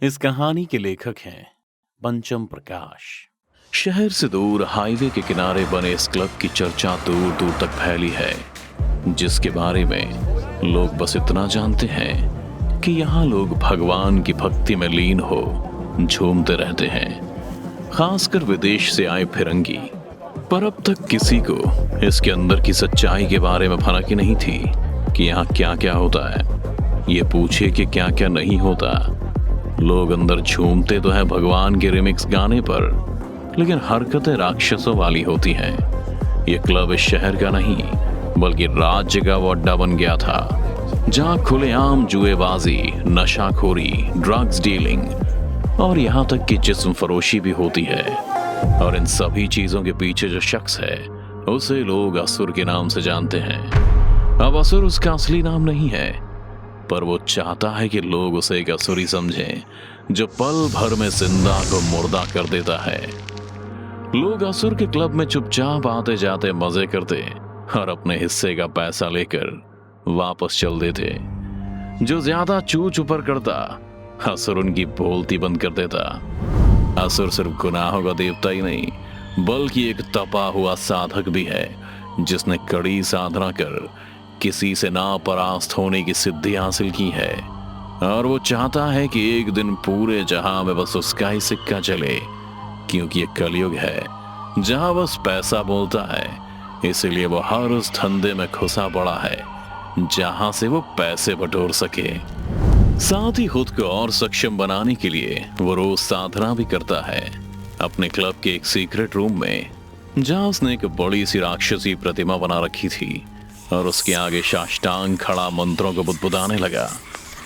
इस कहानी के लेखक हैं पंचम प्रकाश। शहर से दूर हाईवे के किनारे बने इस क्लब की चर्चा दूर दूर तक फैली है, जिसके बारे में लोग बस इतना जानते हैं कि यहाँ लोग भगवान की भक्ति में लीन हो झूमते रहते हैं, खासकर विदेश से आए फिरंगी। पर अब तक किसी को इसके अंदर की सच्चाई के बारे में भनक ही नहीं थी कि यहाँ क्या क्या होता है। ये पूछे कि क्या क्या नहीं होता। लोग अंदर झूमते तो है भगवान के रिमिक्स गाने पर, लेकिन हरकतें राक्षसों वाली होती हैं। ये क्लब इस शहर का नहीं बल्कि राज्य का वो अड्डा बन गया था, जहाँ खुलेआम जुएबाजी, नशाखोरी, ड्रग्स डीलिंग और यहाँ तक कि जिस्म फरोशी भी होती है। और इन सभी चीजों के पीछे जो शख्स है उसे लोग असुर के नाम से जानते हैं। अब असुर उसका असली नाम नहीं है, पर वो चाहता है कि लोग उसे एक असुरी समझें जो पल भर में जिंदा को मुर्दा कर देता है। लोग असुर के क्लब में चुपचाप आते जाते मजे करते और अपने हिस्से का पैसा लेकर वापस चल देते। जो ज्यादा चू चुपर करता, असुर उनकी बोलती बंद कर देता। असुर सिर्फ गुनाहों का देवता ही नहीं बल्कि एक तपा हुआ साधक भी है, जिसने कड़ी साधना कर किसी से नापरास्त होने की सिद्धि हासिल की है। और वो चाहता है कि एक दिन पूरे जहां में बस उसका ही सिक्का चले, क्योंकि ये कलयुग है जहां बस पैसा बोलता है। इसीलिए वो हर उस धंधे में घुसा पड़ा है जहां से वो पैसे बटोर सके। साथ ही खुद को और सक्षम बनाने के लिए वो रोज साधना भी करता है अपने क्लब के एक सीक्रेट रूम में, जहां उसने एक बड़ी सी राक्षसी प्रतिमा बना रखी थी और उसके आगे साष्टांग खड़ा मंत्रों को बुदबुदाने लगा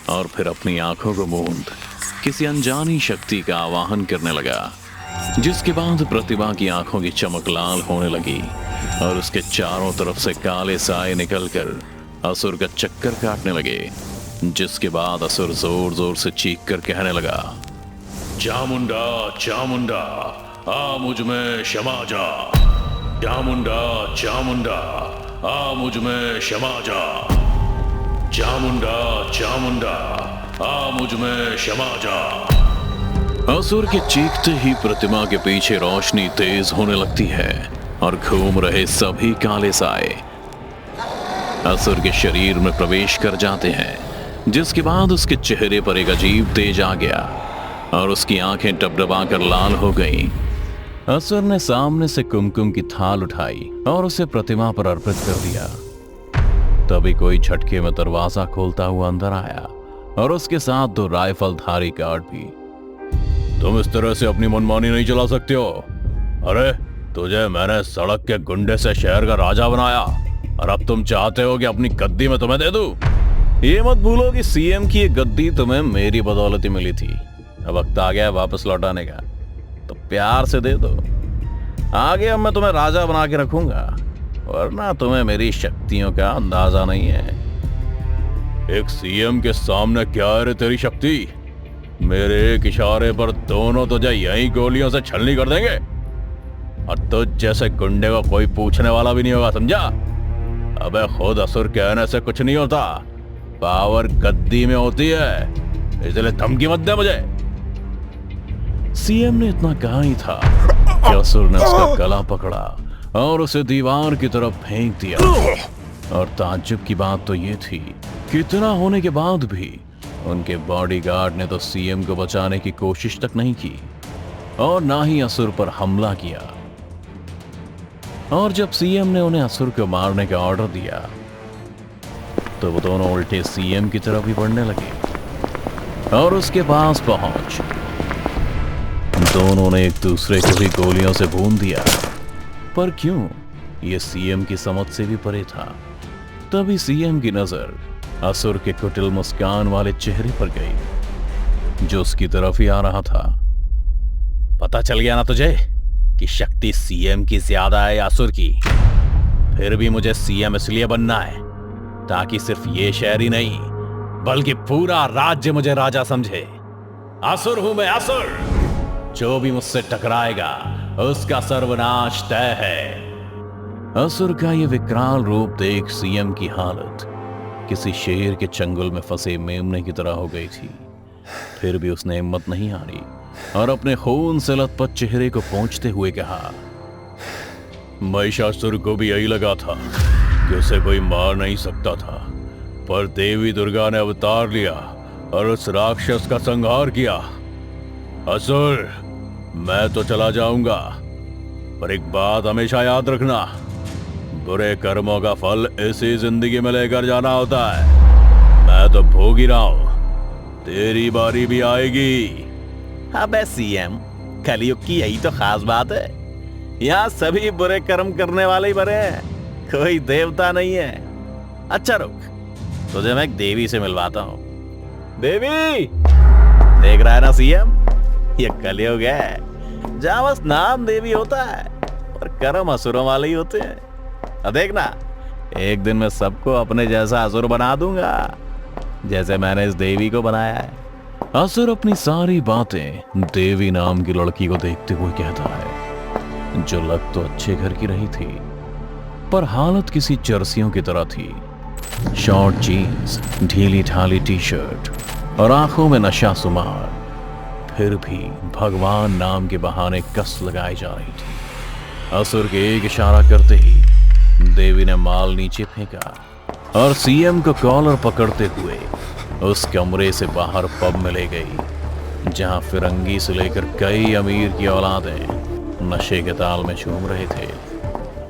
और फिर अपनी आंखों को मूंद किसी अनजानी शक्ति का आवाहन करने लगा, जिसके बाद प्रतिमा की आंखों की चमक लाल होने लगी और उसके चारों तरफ से काले साए निकलकर असुर का चक्कर काटने लगे। जिसके बाद असुर जोर जोर से चीख कर कहने लगा, चामुंडा चामुंडा आ मुझ में क्षमा जा, चामुंडा चामुंडा आ मुझ में क्षमा जा, चामुंडा चामुंडा आ मुझ में क्षमा जा। असुर के चीखते ही प्रतिमा के पीछे रोशनी तेज होने लगती है और घूम रहे सभी काले साए असुर के शरीर में प्रवेश कर जाते हैं, जिसके बाद उसके चेहरे पर एक अजीब तेज आ गया और उसकी आंखें डबडबाकर लाल हो गईं। असुर ने सामने से कुमकुम की थाल उठाई और उसे प्रतिमा पर अर्पित कर दिया। तभी कोई झटके में दरवाजा खोलता हुआ अंदर आया और उसके साथ दो राइफलधारी गार्ड भी। तुम इस तरह से अपनी मनमानी नहीं चला सकते हो। अरे तुझे मैंने सड़क के गुंडे से शहर का राजा बनाया और अब तुम चाहते हो कि अपनी गद्दी में तुम्हें दे दूं। ये मत भूलो कि सीएम की ये गद्दी तुम्हें मेरी बदौलत ही मिली थी। अब वक्त आ गया है वापस लौटाने का, तो प्यार से दे दो। आगे अब मैं तुम्हें राजा बना के रखूंगा, वरना तुम्हें मेरी शक्तियों का अंदाजा नहीं है। एक सीएम के सामने क्या है रे तेरी शक्ति? मेरे एक इशारे पर दोनों तुझे यही गोलियों से छलनी कर देंगे और तुझ जैसे गुंडे को कोई पूछने वाला भी नहीं होगा, समझा? अबे खुद असुर कहने से कुछ नहीं होता, पावर गद्दी में होती है, इसलिए धमकी मत दे मुझे। सीएम ने इतना कहा ही था कि असुर ने उसका गला पकड़ा और उसे दीवार की तरफ फेंक दिया। और ताज्जुब की बात तो ये थी कि इतना होने के बाद भी उनके बॉडीगार्ड ने तो सीएम को बचाने की कोशिश तक नहीं की और ना ही असुर पर हमला किया। और जब सीएम ने उन्हें असुर को मारने का ऑर्डर दिया तो वो दोनों उल्टे सीएम की तरफ ही बढ़ने लगे और उसके पास पहुंच दोनों ने एक दूसरे को भी गोलियों से भून दिया। पर क्यों, ये सीएम की समझ से भी परे था। तभी सीएम की नजर असुर के कुटिल मुस्कान वाले चेहरे पर गई, जो उसकी तरफ ही आ रहा था। पता चल गया ना तुझे कि शक्ति सीएम की ज्यादा है या असुर की? फिर भी मुझे सीएम इसलिए बनना है ताकि सिर्फ ये शहर ही नहीं बल्कि पूरा राज्य मुझे राजा समझे। असुर हूं मैं, असुर। जो भी मुझसे टकराएगा उसका सर्वनाश तय है। असुर का ये विकराल रूप देख सीएम की हालत किसी शेर के चंगुल में फंसे मेमने की तरह हो गई थी। फिर भी उसने हिम्मत नहीं हारी और अपने खून से लथपथ चेहरे को पोंछते हुए कहा, महिषासुर को भी यही लगा था कि उसे कोई मार नहीं सकता था, पर देवी दुर्गा ने अवतार लिया और उस राक्षस का संहार किया। असुर, मैं तो चला जाऊंगा, पर एक बात हमेशा याद रखना, बुरे कर्मों का फल इसी जिंदगी में लेकर जाना होता है। मैं तो भोग ही रहा हूं, तेरी बारी भी आएगी। अबे सीएम, कलयुग की यही तो खास बात है, यहाँ सभी बुरे कर्म करने वाले ही बुरे हैं, कोई देवता नहीं है। अच्छा रुक, तुझे मैं एक देवी से मिलवाता हूँ। देवी, देख रहा है ना सीएम, ये कलयुग है जहाँ बस नाम देवी होता है और कर्म असुरों वाले ही होते हैं। अब देखना, एक दिन मैं सबको अपने जैसा असुर बना दूंगा, जैसे मैंने इस देवी को बनाया है। असुर अपनी सारी बातें देवी नाम की लड़की को देखते हुए कहता है, जो लग तो अच्छे घर की रही थी, पर हालत किसी चरसियों की तरह थी। शॉर्ट जीन्स, ढीली ढाली टी शर्ट और आंखों में नशा सुमार, फिर भी भगवान नाम के बहाने कस लगाई जा रही थी। असुर के एक इशारा करते ही देवी ने माल नीचे फेंका और सीएम को कॉलर पकड़ते हुए उस कमरे से बाहर पब में ले गई, जहां फिरंगी से लेकर कई अमीर की औलादें नशे के ताल में झूम रहे थे।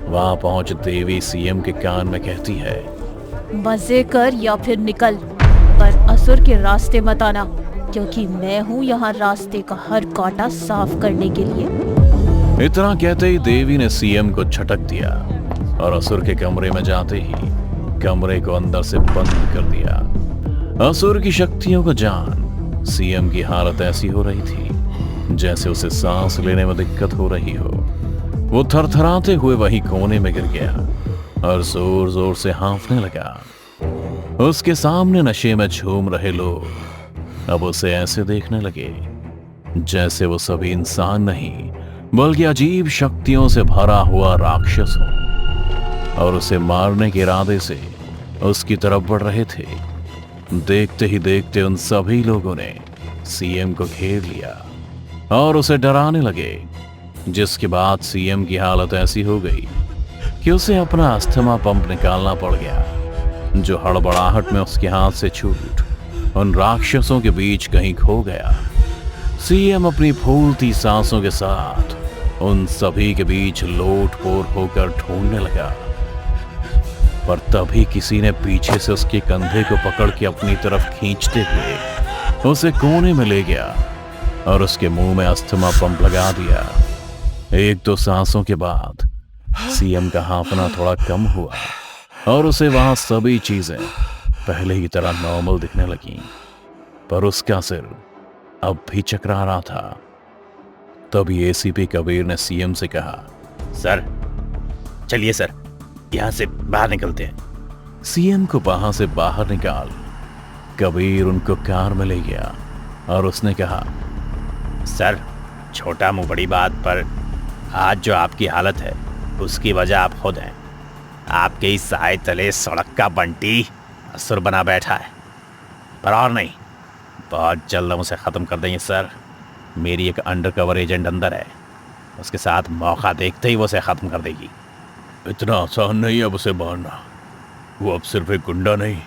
वहां पहुंच देवी सीएम के कान में कहती है, मजे कर या फिर निकल, पर असुर के रास्ते मत आना, क्योंकि मैं हूँ यहाँ रास्ते का हर कांटा साफ करने के लिए। इतना कहते ही देवी ने सीएम को झटक दिया और असुर के कमरे में जाते ही कमरे को अंदर से बंद कर दिया। असुर की शक्तियों को जान सीएम की हालत ऐसी हो रही थी जैसे उसे सांस लेने में दिक्कत हो रही हो। वो थरथराते हुए वहीं कोने में गिर गया और जोर जोर से हांफने लगा। उसके सामने नशे में झूम रहे लोग अब उसे ऐसे देखने लगे जैसे वो सभी इंसान नहीं बल्कि अजीब शक्तियों से भरा हुआ राक्षस हो और उसे मारने के इरादे से उसकी तरफ बढ़ रहे थे। देखते ही देखते उन सभी लोगों ने सीएम को घेर लिया और उसे डराने लगे, जिसके बाद सीएम की हालत ऐसी हो गई कि उसे अपना अस्थमा पंप निकालना पड़ गया, जो हड़बड़ाहट में उसके हाथ से छूट उन राक्षसों के बीच कहीं खो गया। सीएम अपनी फूलती सांसों के साथ उन सभी के बीच लोटपोट होकर ढूंढने लगा, पर तभी किसी ने पीछे से उसके कंधे को पकड़ के अपनी तरफ खींचते हुए उसे कोने में ले गया और उसके मुंह में अस्थमा पंप लगा दिया। एक दो सांसों के बाद सीएम का हांफना थोड़ा कम हुआ और उसे वहां सभी चीजें पहले की तरह नॉर्मल दिखने लगीं, पर उसका सिर अब भी चकरा रहा था। तभी एसीपी कबीर ने सीएम से कहा, सर चलिए सर, यहाँ से बाहर निकलते हैं। सीएम को वहां से बाहर निकाल कबीर उनको कार में ले गया और उसने कहा, सर छोटा मुंह बड़ी बात, पर आज जो आपकी हालत है उसकी वजह आप खुद हैं। आपके ही साए तले सड़क का बंटी असुर बना बैठा है, पर और नहीं, बहुत जल्द हम उसे ख़त्म कर देंगे सर। मेरी एक अंडरकवर एजेंट अंदर है, उसके साथ मौका देखते ही वो उसे ख़त्म कर देगी। इतना आसान नहीं है अब उसे मारना। वो अब सिर्फ एक गुंडा नहीं,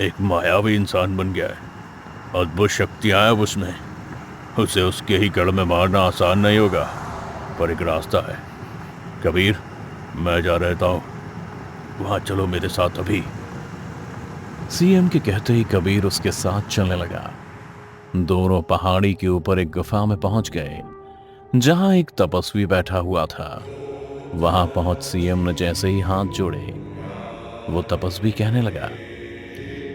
एक मायावी इंसान बन गया है। अद्भुत शक्तियां हैं उसमें। उसे उसके ही गढ़ में मारना आसान नहीं होगा, पर एक रास्ता है। कबीर, मैं जा रहता हूँ, वहाँ चलो मेरे साथ अभी। सीएम के कहते ही कबीर उसके साथ चलने लगा। दोनों पहाड़ी के ऊपर एक गुफा में पहुंच गए, जहां एक तपस्वी बैठा हुआ था। वहां पहुंच सीएम ने जैसे ही हाथ जोड़े, वो तपस्वी कहने लगा,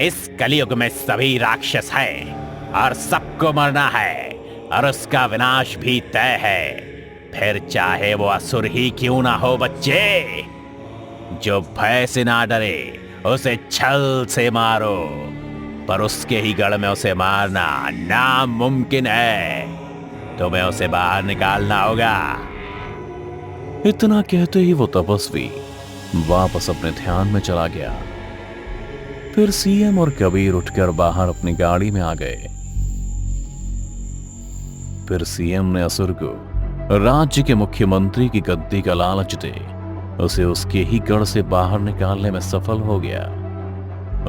इस कलयुग में सभी राक्षस हैं और सबको मरना है और उसका विनाश भी तय है। फिर चाहे वो असुर ही क्यों ना हो बच्चे, जो भय से ना डरे उसे छल से मारो, पर उसके ही गढ़ में उसे मारना नामुमकिन है। तुम्हें उसे बाहर निकालना होगा। इतना कहते ही वो तपस्वी वापस अपने ध्यान में चला गया। फिर सीएम और कबीर उठकर बाहर अपनी गाड़ी में आ गए। फिर सीएम ने असुर को राज्य के मुख्यमंत्री की गद्दी का लालच दे उसे उसके ही गढ़ से बाहर निकालने में सफल हो गया।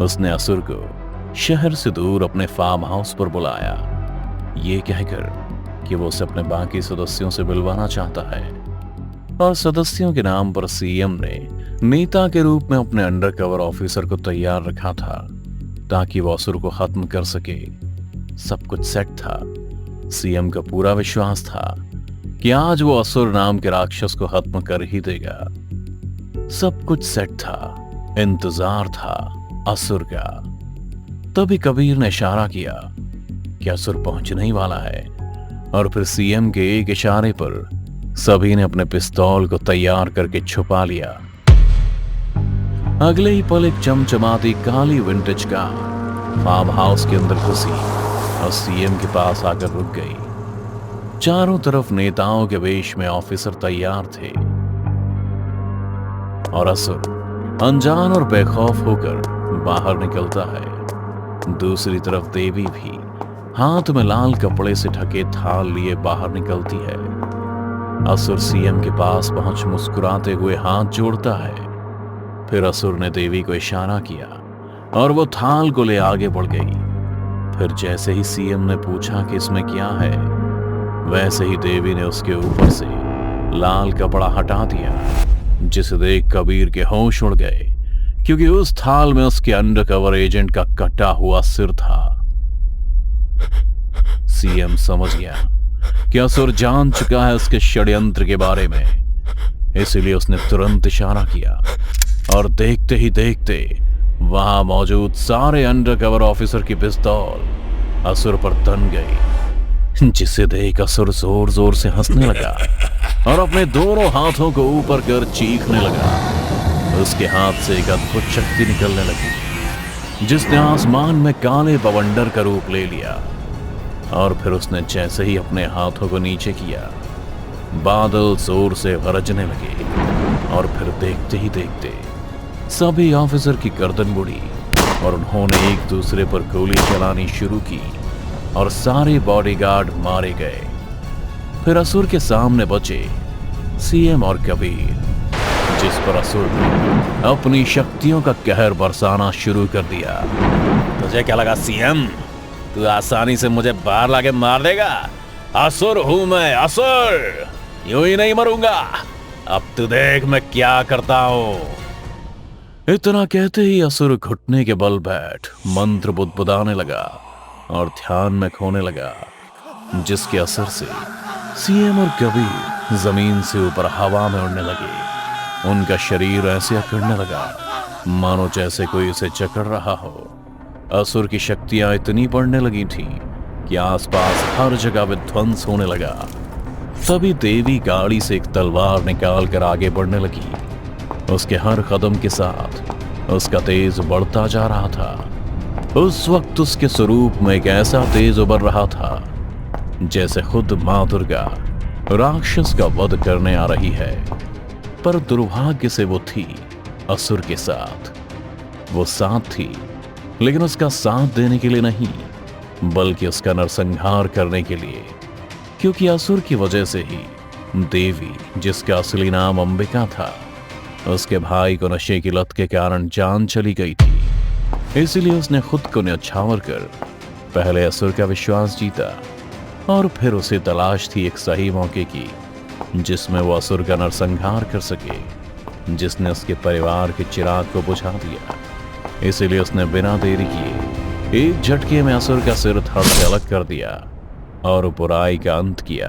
उसने असुर को शहर से दूर अपने फार्म हाउस पर बुलाया, ये कहकर कि वो उसे अपने बाकी सदस्यों से मिलवाना चाहता है। और सदस्यों के नाम पर सीएम ने नेता के रूप में अपने अंडरकवर ऑफिसर को तैयार रखा था ताकि वो असुर को खत्म कर सके। सब कुछ सेट था। सीएम का पूरा विश्वास था कि आज वो असुर नाम के राक्षस को खत्म कर ही देगा। सब कुछ सेट था, इंतजार था असुर का। तभी कबीर ने इशारा किया कि असुर पहुंचने ही वाला है, और फिर सीएम के एक इशारे पर सभी ने अपने पिस्तौल को तैयार करके छुपा लिया। अगले ही पल एक चमचमाती काली विंटेज कार फार्म हाउस के अंदर घुसी और सीएम के पास आकर रुक गई। चारों तरफ नेताओं के वेश में ऑफिसर तैयार थे और असुर अनजान और बेखौफ होकर बाहर निकलता है। दूसरी तरफ देवी भी हाथ में लाल कपड़े से ढके थाल लिए बाहर निकलती है। असुर सीएम के पास पहुंच मुस्कुराते हुए हाथ जोड़ता है। फिर असुर ने देवी को इशारा किया और वो थाल को ले आगे बढ़ गई। फिर जैसे ही सीएम ने पूछा कि इसमें क्या है, वैसे ही देवी ने उसके ऊपर से लाल कपड़ा हटा दिया, जिसे देख कबीर के होश उड़ गए, क्योंकि उस थाल में उसके अंडरकवर एजेंट का कटा हुआ सिर था। सीएम समझ गया कि असुर जान चुका है उसके षड्यंत्र के बारे में, इसलिए उसने तुरंत इशारा किया और देखते ही देखते वहां मौजूद सारे अंडरकवर ऑफिसर की पिस्तौल असुर पर तन गई, जिसे देख असुर जोर जोर से हंसने लगा और अपने दोनों हाथों को ऊपर कर चीखने लगा। उसके हाथ से एक अद्भुत शक्ति निकलने लगी, जिसने आसमान में काले बवंडर का रूप ले लिया। और फिर उसने जैसे ही अपने हाथों को नीचे किया, बादल जोर से गरजने लगे और फिर देखते ही देखते सभी ऑफिसर की गर्दन मुड़ी और उन्होंने एक दूसरे पर गोली चलानी शुरू की और सारे बॉडीगार्ड मारे गए। फिर असुर के सामने बचे सीएम और कबीर, जिस पर असुर ने अपनी शक्तियों का कहर बरसाना शुरू कर दिया। तुझे क्या लगा सीएम, तू आसानी से मुझे बाहर लाके मार देगा? असुर हूं मैं, असुर, यूं ही नहीं मरूंगा। अब तू देख मैं क्या करता हूं। इतना कहते ही असुर घुटने के बल बैठ मंत्र बुदबुदाने लगा और ध्यान में खोने लगा, जिसके असर से सीएम और कबीर जमीन से ऊपर हवा में उड़ने लगे। उनका शरीर ऐसे अकड़ने लगा मानो जैसे कोई उसे जकड़ रहा हो। असुर की शक्तियां इतनी बढ़ने लगी थी कि आसपास हर जगह विध्वंस होने लगा। तभी देवी गाड़ी से एक तलवार निकाल कर आगे बढ़ने लगी। उसके हर कदम के साथ उसका तेज बढ़ता जा रहा था। उस वक्त उसके स्वरूप में एक ऐसा तेज उभर रहा था जैसे खुद मां दुर्गा राक्षस का वध करने आ रही है। पर दुर्भाग्य से वो थी असुर के साथ। वो साथ थी, लेकिन उसका साथ देने के लिए नहीं, बल्कि उसका नरसंहार करने के लिए, क्योंकि असुर की वजह से ही देवी, जिसका असली नाम अंबिका था, उसके भाई को नशे की लत के कारण जान चली गई थी। इसलिए उसने खुद को न्यौछावर कर पहले असुर का विश्वास जीता और फिर उसे तलाश थी एक सही मौके की जिसमें वो असुर का नरसंहार कर सके, जिसने उसके परिवार के चिराग को बुझा दिया। इसलिए उसने बिना देरी किए एक झटके में असुर का सिर धड़ से अलग कर दिया और बुराई का अंत किया।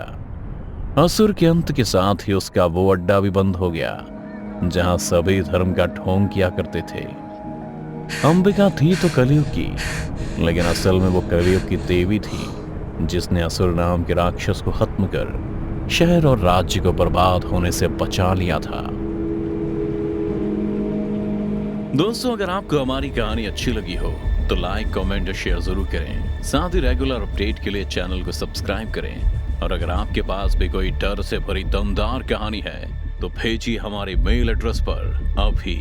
असुर के अंत के साथ ही उसका वो अड्डा भी बंद हो गया जहां सभी धर्म का ढोंग किया करते थे। अंबिका थी तो कलयुग की, लेकिन असल में वो कलयुग की देवी थी जिसने असुर नाम के राक्षस को खत्म कर शहर और राज्य को बर्बाद होने से बचा लिया था। दोस्तों, अगर आपको हमारी कहानी अच्छी लगी हो तो लाइक, कमेंट और शेयर जरूर करें। साथ ही रेगुलर अपडेट के लिए चैनल को सब्सक्राइब करें। और अगर आपके पास भी कोई डर से भरी दमदार कहानी है तो भेजिए हमारे मेल एड्रेस पर अभी।